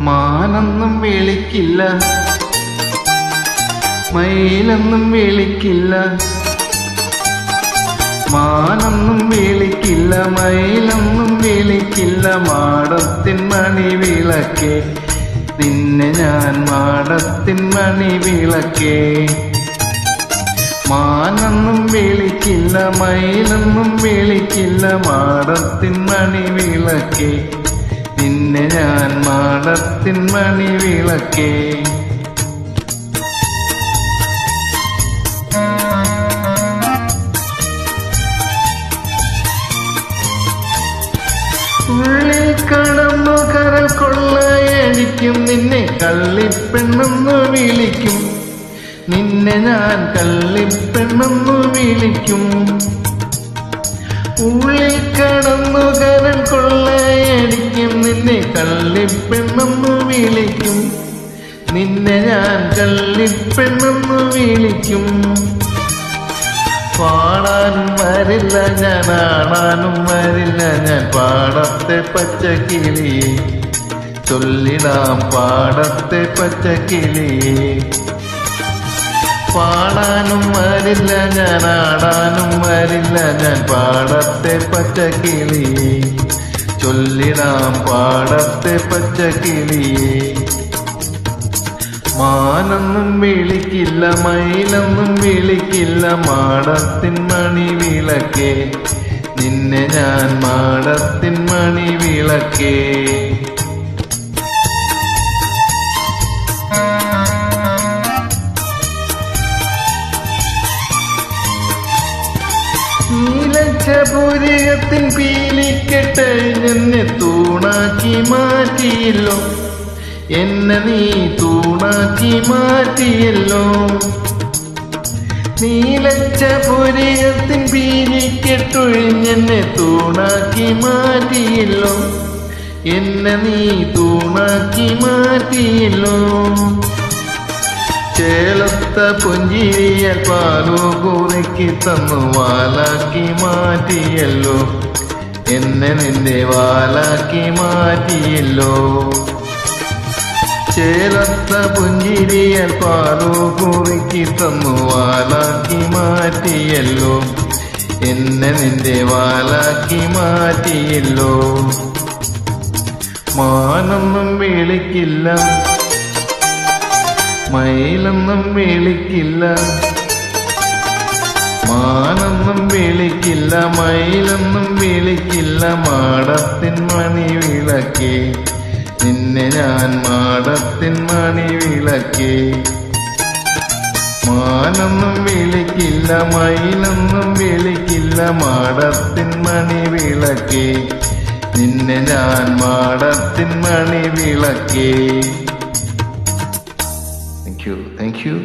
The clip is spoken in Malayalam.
മാനൊന്നും വിളിക്കില്ല, മയിലൊന്നും വിളിക്കില്ല. മാനൊന്നും വിളിക്കില്ല, മയിലൊന്നും വിളിക്കില്ല. മാടത്തിൻ മണി വിളക്കേ, നിന്നെ ഞാൻ മാടത്തിൻ മണി വിളക്കേ. മാനൊന്നും വിളിക്കില്ല, മയിലൊന്നും വിളിക്കില്ല. മാടത്തിൻ മണി വിളക്കേ, നിന്നെ ഞാൻ മാടത്തിൻ മണി വിളക്കേ. ഉള്ളിൽ കടന്നു കരൽ കൊള്ളയടിക്കും, നിന്നെ കള്ളിപ്പെണ്ണെന്നു വിളിക്കും. നിന്നെ ഞാൻ കള്ളിപ്പെണ്ണെന്നു വിളിക്കും. ഉള്ളിൽ കടന്നു കരൽ കൊള്ളയടിക്കും, നിന്നെ കള്ളിപ്പെണ്ണെന്നു വിളിക്കും. നിന്നെ ഞാൻ കള്ളിപ്പെണ്ണെന്നു വിളിക്കും. പാടാനും വരില്ല ഞാൻ, ആടാനും വരില്ല ഞാൻ. പാടത്തെ പച്ചക്കിളിയെ ചൊല്ലിടാം, പാടത്തെ പച്ചക്കിളിയെ. പാടാനും വരില്ല ഞാൻ, ആടാനും വരില്ല ഞാൻ. പാടത്തെ പച്ചക്കിളിയെ ചൊല്ലിടാം, പാടത്തെ പച്ചക്കിളിയെ. മാനൊന്നും വിളിക്കില്ല, മയിലൊന്നും വിളിക്കില്ല. മാടത്തിൻ മണി വിളക്കേ, നിന്നെ ഞാൻ മാടത്തിൻ മണി വിളക്കേ. നീലച്ചപുരികത്തിൻ പീലിക്കെട്ട് എന്നെ തൂണാക്കി മാറ്റിയല്ലോ, എന്നെ നീ തൂണാക്കി മാറ്റിയല്ലോ. നീലച്ചപുരികത്തിൻ പീലിക്കെട്ടൊഴിഞ്ഞെന്നെ തൂണാക്കി മാറ്റിയല്ലോ, എന്നെ നീ തൂണാക്കി മാറ്റിയല്ലോ. ചേലത്ത പുഞ്ചിരിയാൽ പാലു കുറുക്കി തന്നു വാലാക്കി മാറ്റിയല്ലോ, എന്നെ നിന്റെ വാലാക്കി മാറ്റിയല്ലോ. ചേലത്ത പുഞ്ചിരിയാൽ പാലു കുറുക്കി തന്നു വാലാക്കി മാറ്റിയല്ലോ, എന്നെ നിന്റെ വാലാക്കി മാറ്റിയല്ലോ. മാനൊന്നും വിളിക്കില്ല, മയിലൊന്നും വിളിക്കില്ല. മാനൊന്നും വിളിക്കില്ല, മയിലൊന്നും വിളിക്കില്ല. മാടത്തിൻ മണി വിളക്കേ, നിന്നെ ഞാൻ മാടത്തിൻ മണി വിളക്കേ. മാനൊന്നും വിളിക്കില്ല, മയിലൊന്നും വിളിക്കില്ല. മാടത്തിൻ മണി വിളക്കേ, നിന്നെ ഞാൻ മാടത്തിൻ മണി വിളക്കേ. Thank you.